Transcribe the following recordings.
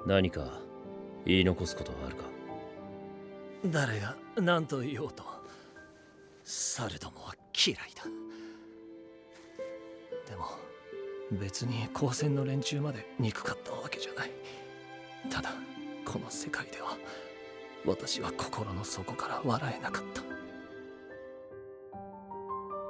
何か言い残すことはあるか。誰が何と言おうと猿どもは嫌いだ。でも別に高専の連中まで憎かったわけじゃない。ただこの世界では私は心の底から笑えなかった。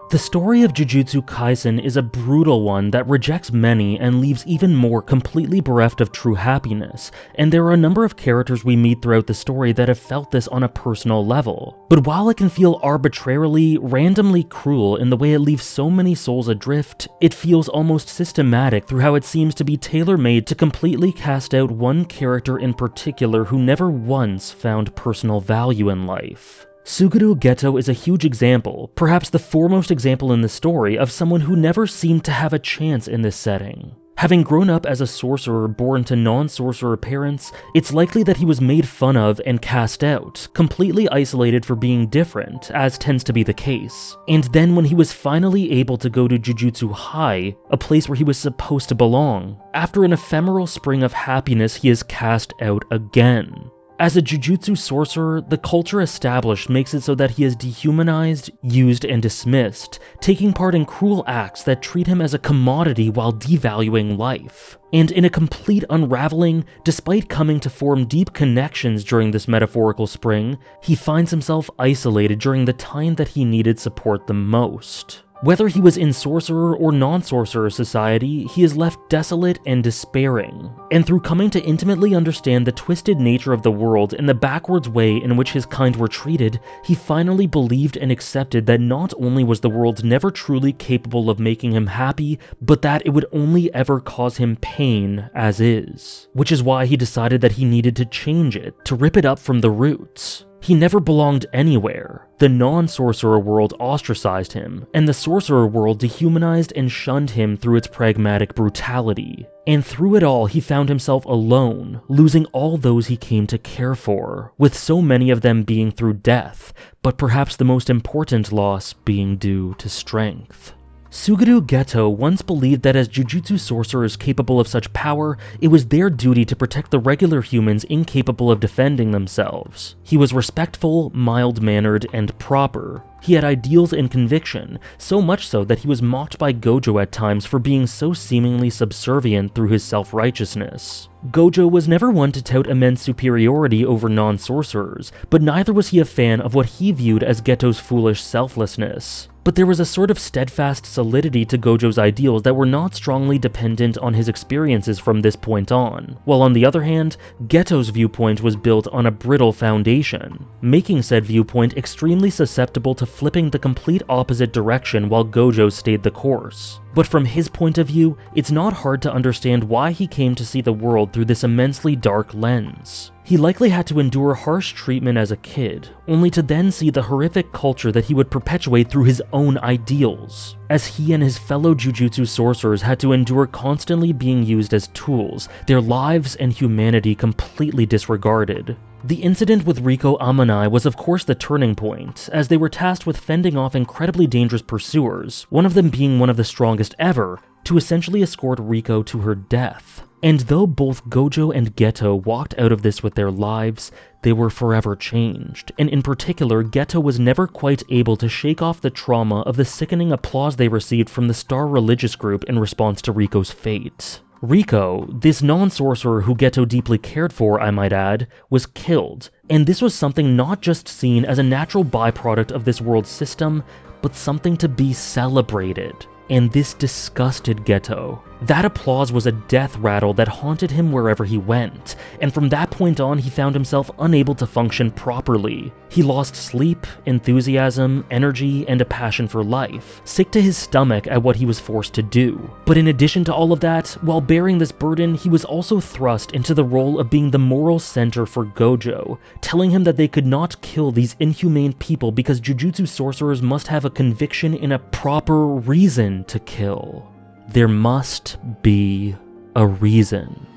The story of Jujutsu Kaisen is a brutal one that rejects many and leaves even more completely bereft of true happiness, and there are a number of characters we meet throughout the story that have felt this on a personal level. But while it can feel arbitrarily, randomly cruel in the way it leaves so many souls adrift, it feels almost systematic through how it seems to be tailor-made to completely cast out one character in particular who never once found personal value in life. Suguru Geto is a huge example, perhaps the foremost example in the story, of someone who never seemed to have a chance in this setting. Having grown up as a sorcerer born to non-sorcerer parents, it's likely that he was made fun of and cast out, completely isolated for being different, as tends to be the case. And then when he was finally able to go to Jujutsu High, a place where he was supposed to belong, after an ephemeral spring of happiness he is cast out again. As a Jujutsu sorcerer, the culture established makes it so that he is dehumanized, used, and dismissed, taking part in cruel acts that treat him as a commodity while devaluing life. And in a complete unraveling, despite coming to form deep connections during this metaphorical spring, he finds himself isolated during the time that he needed support the most. Whether he was in sorcerer or non-sorcerer society, he is left desolate and despairing. And through coming to intimately understand the twisted nature of the world and the backwards way in which his kind were treated, he finally believed and accepted that not only was the world never truly capable of making him happy, but that it would only ever cause him pain as is. Which is why he decided that he needed to change it, to rip it up from the roots. He never belonged anywhere. The non-sorcerer world ostracized him, and the sorcerer world dehumanized and shunned him through its pragmatic brutality. And through it all, he found himself alone, losing all those he came to care for, with so many of them being through death, but perhaps the most important loss being due to strength. Suguru Geto once believed that as Jujutsu sorcerers capable of such power, it was their duty to protect the regular humans incapable of defending themselves. He was respectful, mild-mannered, and proper. He had ideals and conviction, so much so that he was mocked by Gojo at times for being so seemingly subservient through his self-righteousness. Gojo was never one to tout immense superiority over non-sorcerers, but neither was he a fan of what he viewed as Geto's foolish selflessness. But there was a sort of steadfast solidity to Gojo's ideals that were not strongly dependent on his experiences from this point on, while on the other hand, Geto's viewpoint was built on a brittle foundation, making said viewpoint extremely susceptible to flipping the complete opposite direction while Gojo stayed the course. But from his point of view, it's not hard to understand why he came to see the world through this immensely dark lens. He likely had to endure harsh treatment as a kid, only to then see the horrific culture that he would perpetuate through his own ideals, as he and his fellow Jujutsu sorcerers had to endure constantly being used as tools, their lives and humanity completely disregarded. The incident with Riko Amanai was of course the turning point, as they were tasked with fending off incredibly dangerous pursuers, one of them being one of the strongest ever, to essentially escort Riko to her death. And though both Gojo and Geto walked out of this with their lives, they were forever changed, and in particular, Geto was never quite able to shake off the trauma of the sickening applause they received from the Star religious group in response to Riko's fate. Riko, this non-sorcerer who Geto deeply cared for, I might add, was killed, and this was something not just seen as a natural byproduct of this world's system, but something to be celebrated. And this disgusted Geto. That applause was a death rattle that haunted him wherever he went, and from that point on he found himself unable to function properly. He lost sleep, enthusiasm, energy, and a passion for life, sick to his stomach at what he was forced to do. But in addition to all of that, while bearing this burden, he was also thrust into the role of being the moral center for Gojo, telling him that they could not kill these inhumane people because Jujutsu sorcerers must have a conviction in a proper reason to kill. There must be a reason.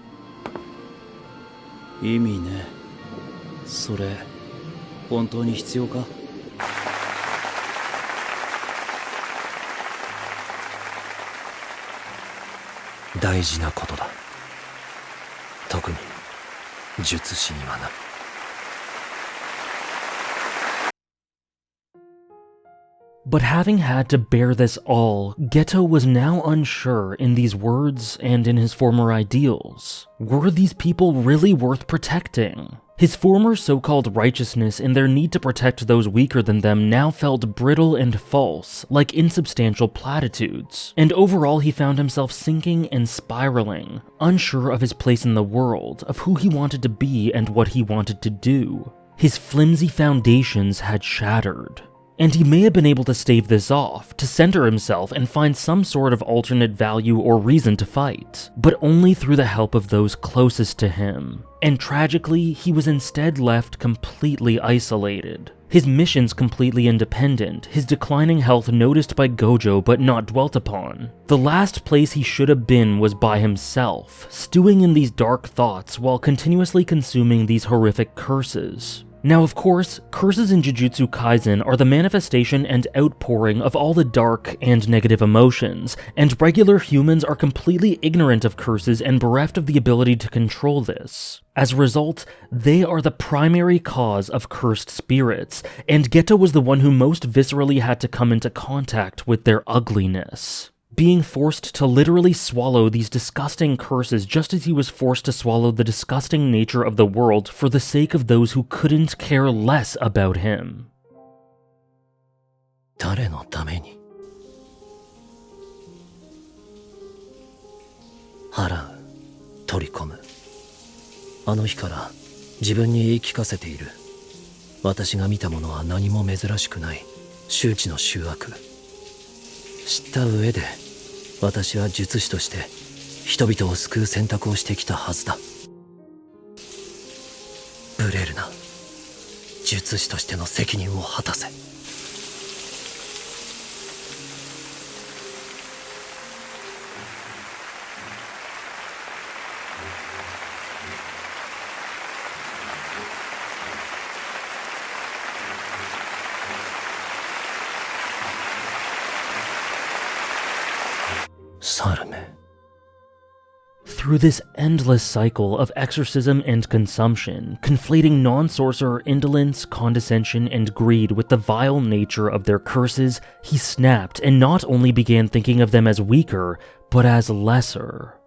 意味ね。それ本当に必要か？大事なことだ。特に術師にはな。But having had to bear this all, Geto was now unsure in these words and in his former ideals. Were these people really worth protecting? His former so-called righteousness and their need to protect those weaker than them now felt brittle and false, like insubstantial platitudes. And overall he found himself sinking and spiraling, unsure of his place in the world, of who he wanted to be and what he wanted to do. His flimsy foundations had shattered. And he may have been able to stave this off, to center himself and find some sort of alternate value or reason to fight, but only through the help of those closest to him. And tragically, he was instead left completely isolated. His missions completely independent, his declining health noticed by Gojo but not dwelt upon. The last place he should have been was by himself, stewing in these dark thoughts while continuously consuming these horrific curses. Now, of course, curses in Jujutsu Kaisen are the manifestation and outpouring of all the dark and negative emotions, and regular humans are completely ignorant of curses and bereft of the ability to control this. As a result, they are the primary cause of cursed spirits, and Geto was the one who most viscerally had to come into contact with their ugliness. Being forced to literally swallow these disgusting curses just as he was forced to swallow the disgusting nature of the world for the sake of those who couldn't care less about him. 誰のために払う、取り込む。あの日から自分に言い聞かせている。私が見たものは何も珍しくない。周知の醜悪。知った上で私は術師として人々を救う選択をしてきたはずだ。ブレるな。術師としての責任を果たせ。Through this endless cycle of exorcism and consumption, conflating non-sorcerer indolence, condescension, and greed with the vile nature of their curses, he snapped and not only began thinking of them as weaker, but as lesser.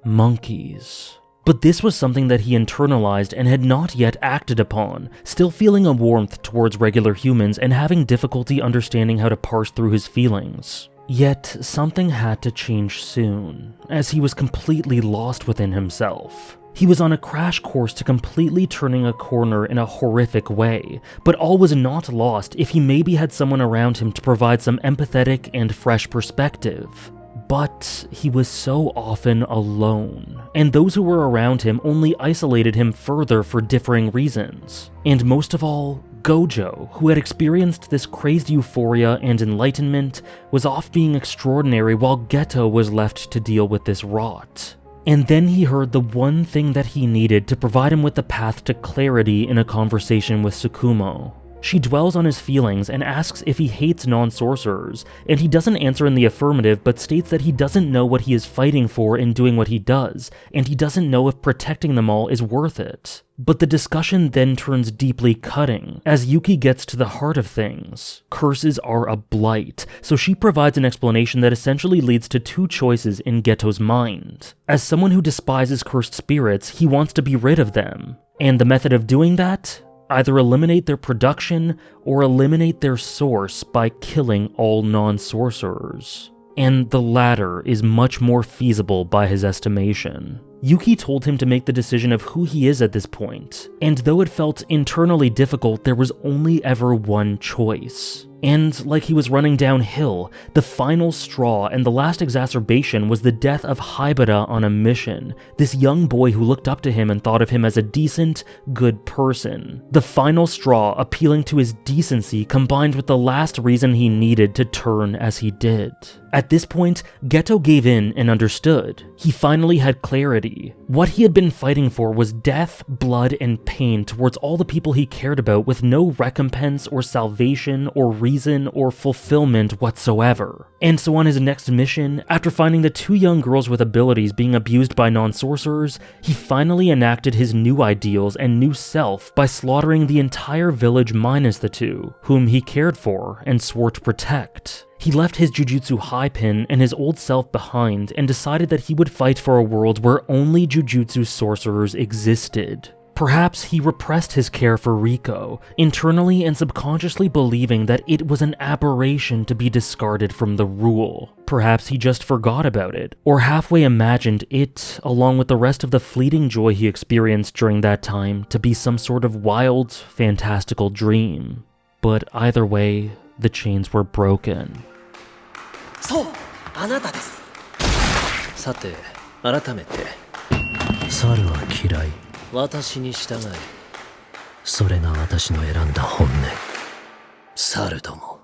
Monkeys. But this was something that he internalized and had not yet acted upon, still feeling a warmth towards regular humans and having difficulty understanding how to parse through his feelings. Yet, something had to change soon, as he was completely lost within himself. He was on a crash course to completely turning a corner in a horrific way, but all was not lost if he maybe had someone around him to provide some empathetic and fresh perspective. But he was so often alone, and those who were around him only isolated him further for differing reasons. And most of all, Gojo, who had experienced this crazed euphoria and enlightenment, was off being extraordinary while Geto was left to deal with this rot. And then he heard the one thing that he needed to provide him with the path to clarity in a conversation with Tsukumo. She dwells on his feelings and asks if he hates non-sorcerers, and he doesn't answer in the affirmative but states that he doesn't know what he is fighting for in doing what he does, and he doesn't know if protecting them all is worth it. But the discussion then turns deeply cutting, as Yuki gets to the heart of things. Curses are a blight, so she provides an explanation that essentially leads to two choices in Geto's mind. As someone who despises cursed spirits, he wants to be rid of them. And the method of doing that? Either eliminate their production or eliminate their source by killing all non-sorcerers. And the latter is much more feasible by his estimation. Yuki told him to make the decision of who he is at this point, and though it felt internally difficult, there was only ever one choice. And like he was running downhill, the final straw and the last exacerbation was the death of Haibara on a mission, this young boy who looked up to him and thought of him as a decent, good person. The final straw appealing to his decency combined with the last reason he needed to turn as he did. At this point, Geto gave in and understood. He finally had clarity. What he had been fighting for was death, blood, and pain towards all the people he cared about with no recompense or salvation or reason or fulfillment whatsoever. And so on his next mission, after finding the 2 young girls with abilities being abused by non-sorcerers, he finally enacted his new ideals and new self by slaughtering the entire village minus the 2, whom he cared for and swore to protect. He left his Jujutsu high pin and his old self behind and decided that he would fight for a world where only Jujutsu sorcerers existed. Perhaps he repressed his care for Riko, internally and subconsciously believing that it was an aberration to be discarded from the rule. Perhaps he just forgot about it, or halfway imagined it, along with the rest of the fleeting joy he experienced during that time, to be some sort of wild, fantastical dream. But either way, the chains were broken. そう、あなたです。さて、改めて。猿は嫌い。私に従い。それが私の選んだ本音。猿ども。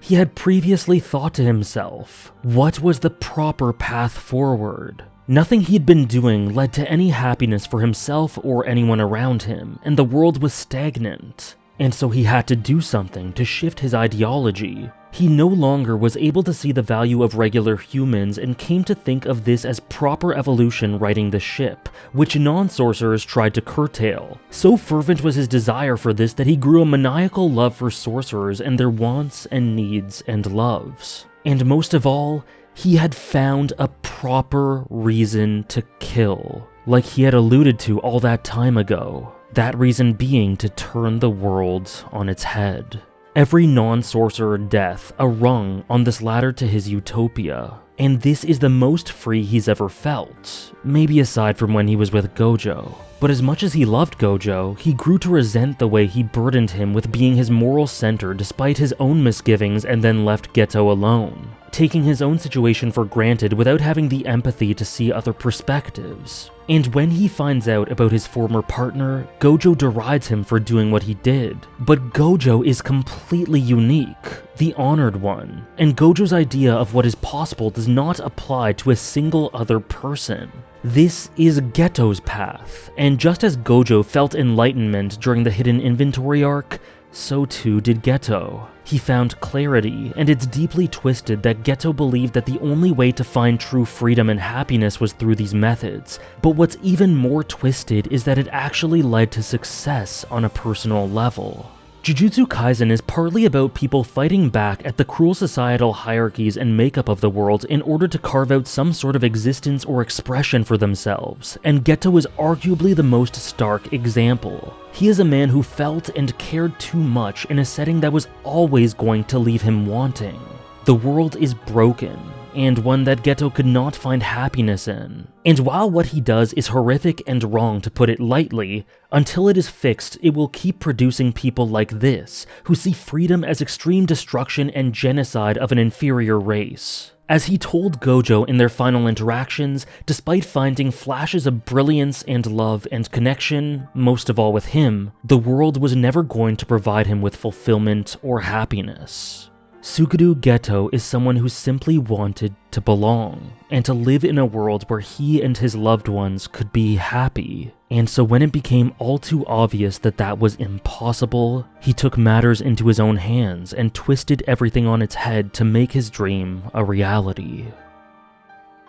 He had previously thought to himself, what was the proper path forward? Nothing he'd been doing led to any happiness for himself or anyone around him, and the world was stagnant. And so he had to do something to shift his ideology. He no longer was able to see the value of regular humans and came to think of this as proper evolution righting the ship, which non-sorcerers tried to curtail. So fervent was his desire for this that he grew a maniacal love for sorcerers and their wants and needs and loves. And most of all, he had found a proper reason to kill, like he had alluded to all that time ago. That reason being to turn the world on its head. Every non-sorcerer death a rung on this ladder to his utopia, and this is the most free he's ever felt, maybe aside from when he was with Gojo. But as much as he loved Gojo, he grew to resent the way he burdened him with being his moral center despite his own misgivings and then left Geto alone, taking his own situation for granted without having the empathy to see other perspectives. And when he finds out about his former partner, Gojo derides him for doing what he did. But Gojo is completely unique, the honored one, and Gojo's idea of what is possible does not apply to a single other person. This is Geto's path, and just as Gojo felt enlightenment during the hidden inventory arc, so too did Geto. He found clarity, and it's deeply twisted that Geto believed that the only way to find true freedom and happiness was through these methods. But what's even more twisted is that it actually led to success on a personal level. Jujutsu Kaisen is partly about people fighting back at the cruel societal hierarchies and makeup of the world in order to carve out some sort of existence or expression for themselves, and Geto is arguably the most stark example. He is a man who felt and cared too much in a setting that was always going to leave him wanting. The world is broken, and one that Geto could not find happiness in. And while what he does is horrific and wrong to put it lightly, until it is fixed, it will keep producing people like this, who see freedom as extreme destruction and genocide of an inferior race. As he told Gojo in their final interactions, despite finding flashes of brilliance and love and connection, most of all with him, the world was never going to provide him with fulfillment or happiness. Suguru Geto is someone who simply wanted to belong, and to live in a world where he and his loved ones could be happy. And so when it became all too obvious that that was impossible, he took matters into his own hands and twisted everything on its head to make his dream a reality.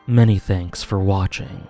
Many thanks for watching.